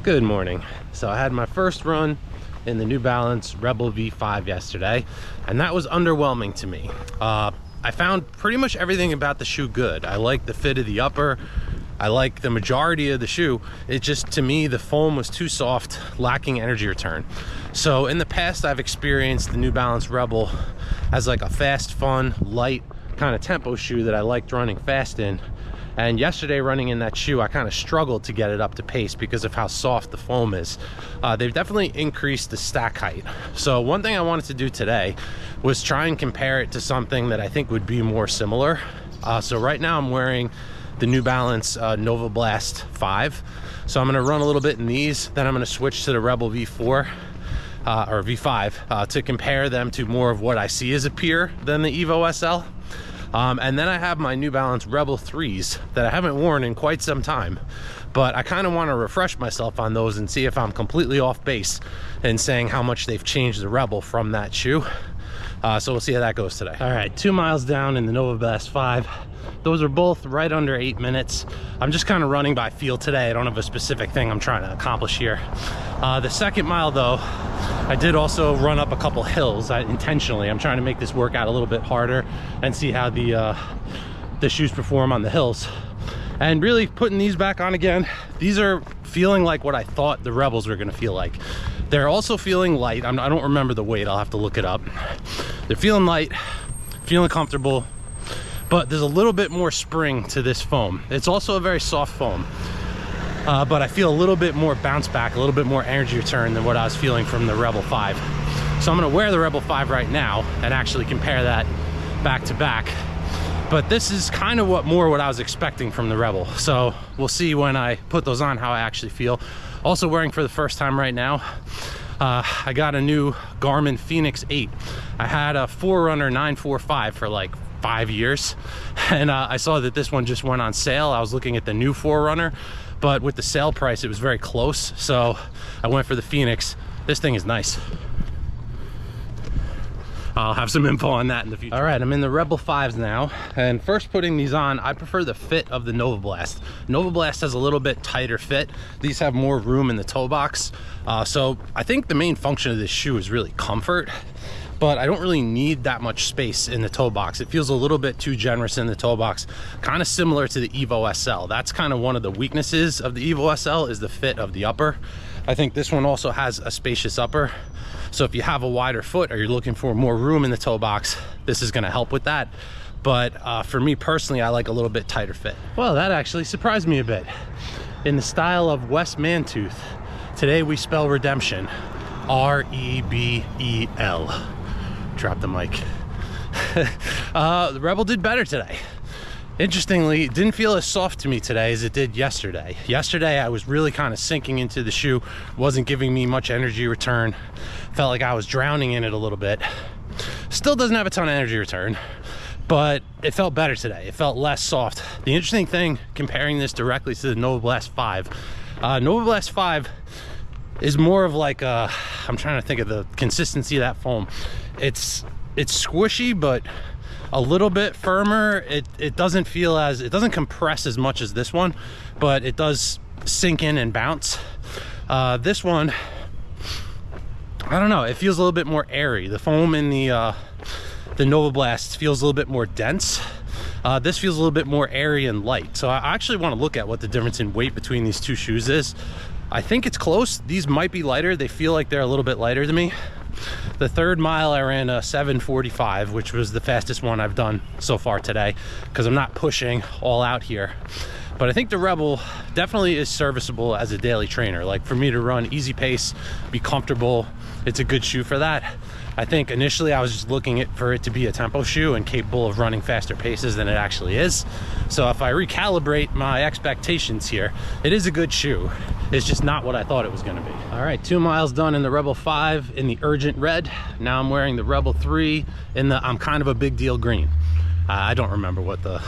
Good morning. So I had my first run in the New Balance Rebel V5 yesterday, and that was underwhelming to me. I found pretty much everything about the shoe good. I like the fit of the upper. I like the majority of the shoe. It just, to me, the foam was too soft, lacking energy return. So in the past, I've experienced the New Balance Rebel as like a fast, fun, light kind of tempo shoe that I liked running fast in. And yesterday, running in that shoe, I kind of struggled to get it up to pace because of how soft the foam is. They've definitely increased the stack height. So one thing I wanted to do today was try and compare it to something that I think would be more similar. So right now I'm wearing the New Balance Novablast 5. So I'm gonna run a little bit in these, then I'm gonna switch to the Rebel V4 or V5 to compare them to more of what I see as a peer than the Evo SL. And then I have my New Balance Rebel 3s that I haven't worn in quite some time, but I kind of want to refresh myself on those and see if I'm completely off base in saying how much they've changed the Rebel from that shoe. So we'll see how that goes today. All right, 2 miles down in the Novablast 5. Those are both right under 8 minutes. I'm just kind of running by feel today. I don't have a specific thing I'm trying to accomplish here. The second mile though, I did also run up a couple hills intentionally. I'm trying to make this workout a little bit harder and see how the shoes perform on the hills. And really putting these back on again, these are feeling like what I thought the Rebels were gonna feel like. They're also feeling light. I don't remember the weight, I'll have to look it up. They're feeling light, feeling comfortable, but there's a little bit more spring to this foam. It's also a very soft foam. But I feel a little bit more bounce back, a little bit more energy return than what I was feeling from the Rebel 5. So I'm gonna wear the Rebel 5 right now and actually compare that back to back. But this is kind of what I was expecting from the Rebel. So we'll see when I put those on how I actually feel. Also wearing for the first time right now, I got a new Garmin Fenix 8. I had a Forerunner 945 for like 5 years, and I saw that this one just went on sale. I was looking at the new Forerunner, but with the sale price it was very close, so I went for the Fenix. This thing is nice. I'll have some info on that in the future. All right, I'm in the Rebel 5s now, and first putting these on, I prefer the fit of the Novablast. Novablast has a little bit tighter fit. These have more room in the toe box, so I think the main function of this shoe is really comfort, but I don't really need that much space in the toe box. It feels a little bit too generous in the toe box, kind of similar to the Evo SL. That's kind of one of the weaknesses of the Evo SL is the fit of the upper. I think this one also has a spacious upper. So if you have a wider foot or you're looking for more room in the toe box, this is gonna help with that. But for me personally, I like a little bit tighter fit. Well, that actually surprised me a bit. In the style of Wes Mantooth, today we spell redemption, R-E-B-E-L. Drop the mic. The Rebel did better today. Interestingly, it didn't feel as soft to me today as it did yesterday. Yesterday, I was really kind of sinking into the shoe, wasn't giving me much energy return. Felt like I was drowning in it a little bit. Still doesn't have a ton of energy return, but it felt better today. It felt less soft. The interesting thing, comparing this directly to the Novablast 5, Novablast 5 is more of like a, I'm trying to think of the consistency of that foam. It's squishy, but a little bit firmer. It doesn't feel as, it doesn't compress as much as this one, but it does sink in and bounce. This one, I don't know, it feels a little bit more airy. The foam in the Novablast feels a little bit more dense. This feels a little bit more airy and light. So I actually want to look at what the difference in weight between these two shoes is. I think it's close. These might be lighter. They feel like they're a little bit lighter to me. The third mile I ran a 7:45, which was the fastest one I've done so far today, because I'm not pushing all out here. But I think the Rebel definitely is serviceable as a daily trainer. Like for me to run easy pace, be comfortable, it's a good shoe for that. I think initially I was just looking for it to be a tempo shoe and capable of running faster paces than it actually is. So if I recalibrate my expectations here, it is a good shoe. It's just not what I thought it was gonna be. All right, 2 miles done in the Rebel 5 in the Urgent Red. Now I'm wearing the Rebel 3 in the I'm Kind of a Big Deal Green. I don't remember what the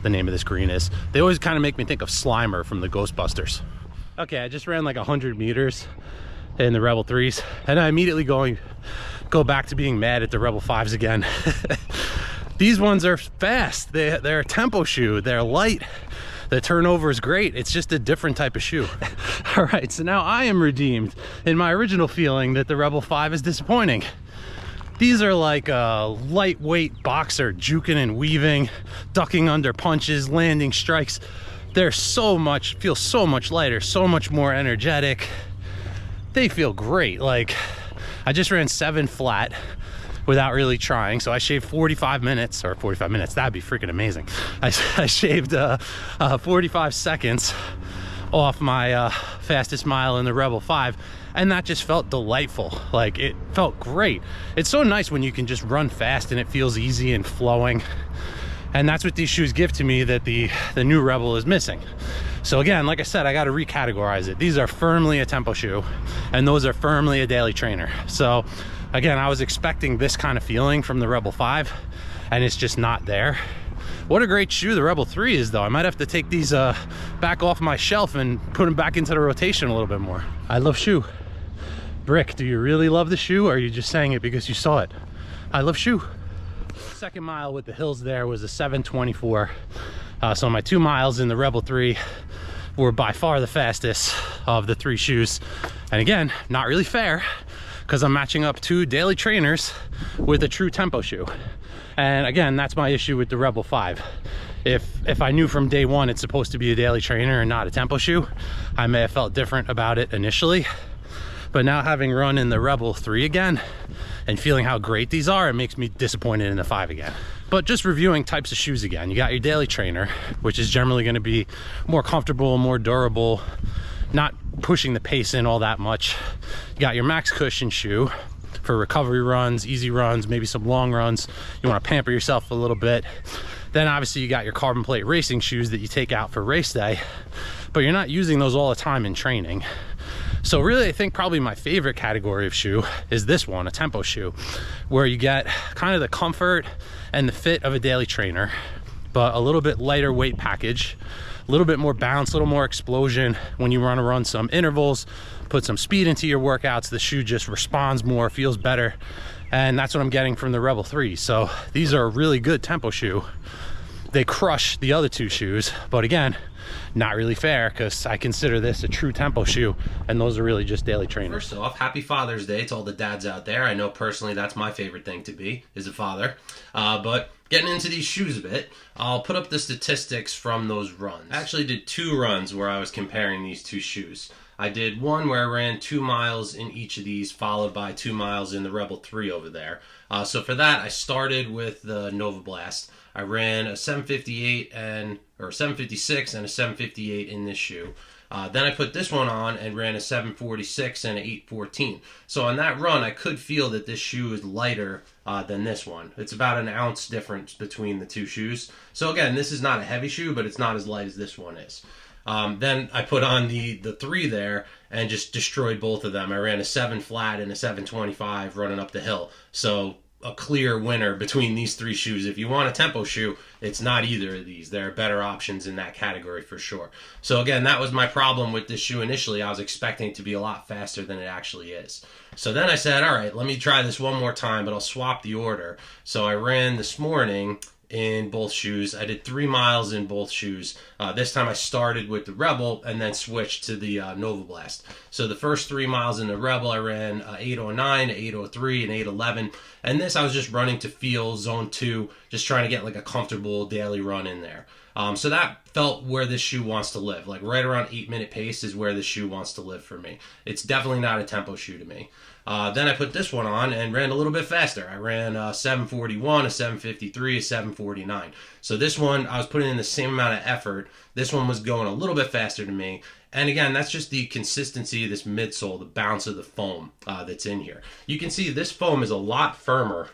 name of this green is. They always kind of make me think of Slimer from the Ghostbusters. Okay, I just ran like 100 meters in the Rebel 3s, and I immediately go back to being mad at the Rebel 5s again. These ones are fast. They're a tempo shoe. They're light. The turnover is great. It's just a different type of shoe. All right, so now I am redeemed in my original feeling that the Rebel 5 is disappointing. These are like a lightweight boxer, juking and weaving, ducking under punches, landing strikes. They're feel so much lighter, so much more energetic. They feel great. Like, I just ran 7 flat without really trying, so I shaved 45 minutes, or 45 minutes, that'd be freaking amazing. I shaved 45 seconds off my fastest mile in the Rebel 5, and that just felt delightful. Like, it felt great. It's so nice when you can just run fast and it feels easy and flowing, and that's what these shoes give to me that the new Rebel is missing. So again, like I said, I got to recategorize it. These are firmly a tempo shoe, and those are firmly a daily trainer. So again, I was expecting this kind of feeling from the Rebel 5, and it's just not there. What a great shoe the Rebel 3 is, though. I might have to take these back off my shelf and put them back into the rotation a little bit more. I love shoe. Brick, do you really love the shoe, or are you just saying it because you saw it? I love shoe. Second mile with the hills there was a 7:24. So my 2 miles in the Rebel 3 were by far the fastest of the 3 shoes. And again, not really fair, because I'm matching up 2 daily trainers with a true tempo shoe. And again, that's my issue with the Rebel 5. If I knew from day one it's supposed to be a daily trainer and not a tempo shoe, I may have felt different about it initially. But now, having run in the Rebel 3 again and feeling how great these are, it makes me disappointed in the 5 again. But just reviewing types of shoes again, you got your daily trainer, which is generally going to be more comfortable, more durable, not pushing the pace in all that much. You got your max cushion shoe for recovery runs, easy runs, maybe some long runs. You want to pamper yourself a little bit. Then obviously you got your carbon plate racing shoes that you take out for race day, but you're not using those all the time in training. So really, I think probably my favorite category of shoe is this one, a tempo shoe, where you get kind of the comfort and the fit of a daily trainer, but a little bit lighter weight package, a little bit more bounce, a little more explosion. When you want to run some intervals, put some speed into your workouts, the shoe just responds more, feels better. And that's what I'm getting from the Rebel 3. So these are a really good tempo shoe. They crush the other 2 shoes, but again, not really fair, because I consider this a true tempo shoe, and those are really just daily trainers. First off, happy Father's Day to all the dads out there. I know personally that's my favorite thing to be, is a father. But getting into these shoes a bit, I'll put up the statistics from those runs. I actually did 2 runs where I was comparing these 2 shoes. I did one where I ran 2 miles in each of these, followed by 2 miles in the Rebel 3 over there. So for that, I started with the Novablast. I ran a 7:56 and a 7:58 in this shoe. Then I put this one on and ran a 7:46 and an 8:14. So on that run, I could feel that this shoe is lighter than this one. It's about an ounce difference between the 2 shoes. So again, this is not a heavy shoe, but it's not as light as this one is. Then I put on the 3 there and just destroyed both of them. I ran a 7 flat and a 7:25 running up the hill. So a clear winner between these 3 shoes. If you want a tempo shoe, it's not either of these. There are better options in that category for sure. So again, that was my problem with this shoe initially. I was expecting it to be a lot faster than it actually is. So then I said, all right, let me try this one more time, but I'll swap the order. So I ran this morning in both shoes. I did 3 miles in both shoes. This time I started with the Rebel and then switched to the Novablast. So the first 3 miles in the Rebel, I ran 8:09, 8:03, and 8:11. And this I was just running to feel zone 2, just trying to get like a comfortable daily run in there. So that felt where this shoe wants to live. Like right around 8-minute pace is where this shoe wants to live for me. It's definitely not a tempo shoe to me. Then I put this one on and ran a little bit faster. I ran a 7:41, a 7:53, a 7:49. So this one, I was putting in the same amount of effort. This one was going a little bit faster to me. And again, that's just the consistency of this midsole, the bounce of the foam that's in here. You can see this foam is a lot firmer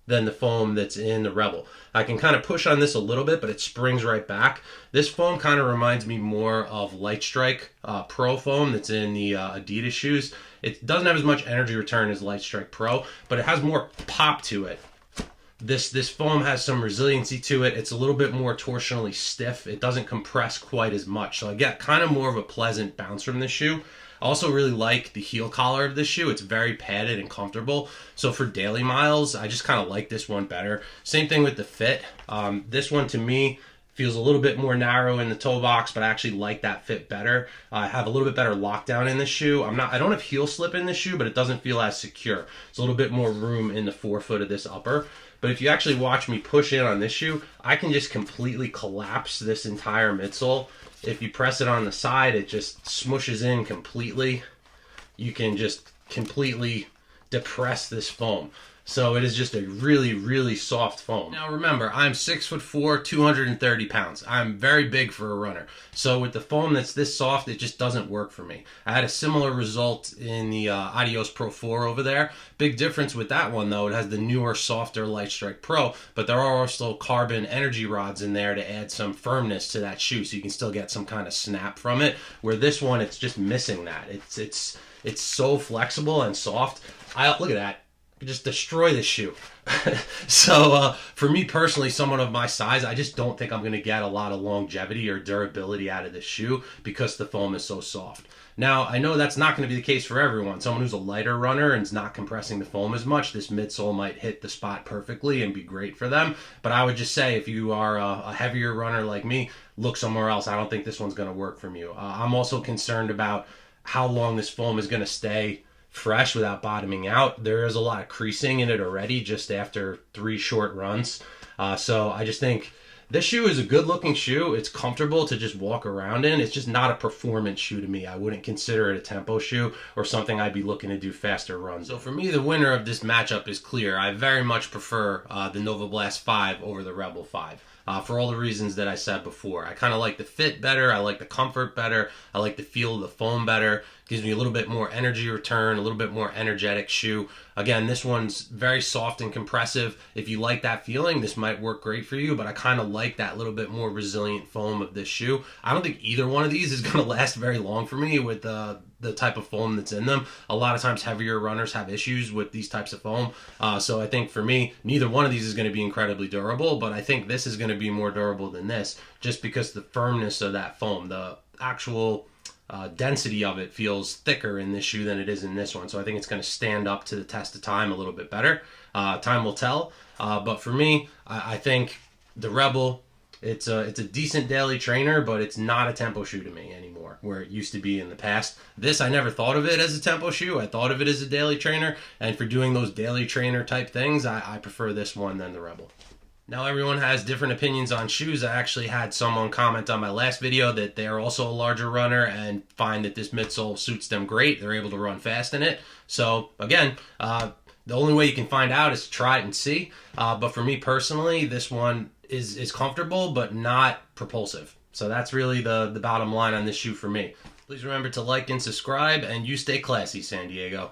than the foam that's in the Rebel. I can kind of push on this a little bit, but it springs right back. This foam kind of reminds me more of Light Strike Pro foam that's in the Adidas shoes. It doesn't have as much energy return as Light Strike Pro, but it has more pop to it. This foam has some resiliency to it. It's a little bit more torsionally stiff. It doesn't compress quite as much. So I get kind of more of a pleasant bounce from this shoe. I also really like the heel collar of this shoe. It's very padded and comfortable. So for daily miles, I just kind of like this one better. Same thing with the fit. This one to me Feels a little bit more narrow in the toe box, but I actually like that fit better. I have a little bit better lockdown in this shoe. I don't have heel slip in this shoe, but it doesn't feel as secure. It's a little bit more room in the forefoot of this upper. But if you actually watch me push in on this shoe, I can just completely collapse this entire midsole. If you press it on the side, it just smushes in completely. You can just completely depress this foam. So it is just a really, really soft foam. Now remember, I'm 6'4", 230 pounds. I'm very big for a runner. So with the foam that's this soft, it just doesn't work for me. I had a similar result in the Adios Pro 4 over there. Big difference with that one though, it has the newer, softer Light Strike Pro, but there are also carbon energy rods in there to add some firmness to that shoe so you can still get some kind of snap from it. Where this one, it's just missing that. It's so flexible and soft. Look at that. Just destroy this shoe. So for me personally, someone of my size, I just don't think I'm going to get a lot of longevity or durability out of this shoe because the foam is so soft. Now, I know that's not going to be the case for everyone. Someone who's a lighter runner and is not compressing the foam as much, this midsole might hit the spot perfectly and be great for them. But I would just say if you are a heavier runner like me, look somewhere else. I don't think this one's going to work from you. I'm also concerned about how long this foam is going to stay fresh without bottoming out. There is a lot of creasing in it already just after 3 short runs. So I just think this shoe is a good looking shoe. It's comfortable to just walk around in. It's just not a performance shoe to me. I wouldn't consider it a tempo shoe or something I'd be looking to do faster runs. So for me, the winner of this matchup is clear. I very much prefer the Novablast 5 over the Rebel 5. For all the reasons that I said before. I kind of like the fit better. I like the comfort better. I like the feel of the foam better. Gives me a little bit more energy return, a little bit more energetic shoe. Again, this one's very soft and compressive. If you like that feeling, this might work great for you, but I kind of like that little bit more resilient foam of this shoe. I don't think either one of these is going to last very long for me with the type of foam that's in them. A lot of times heavier runners have issues with these types of foam. So I think for me, neither one of these is going to be incredibly durable, but I think this is going to be more durable than this just because the firmness of that foam, the actual density of it feels thicker in this shoe than it is in this one. So I think it's going to stand up to the test of time a little bit better. Time will tell. But for me, I think the Rebel, it's a decent daily trainer, but it's not a tempo shoe to me anymore, where it used to be in the past. This, I never thought of it as a tempo shoe. I thought of it as a daily trainer. And for doing those daily trainer type things, I prefer this one than the Rebel. Now everyone has different opinions on shoes. I actually had someone comment on my last video that they're also a larger runner and find that this midsole suits them great. They're able to run fast in it. So again, the only way you can find out is to try it and see. But for me personally, this one is comfortable but not propulsive. So that's really the bottom line on this shoe for me. Please remember to like and subscribe, and you stay classy, San Diego.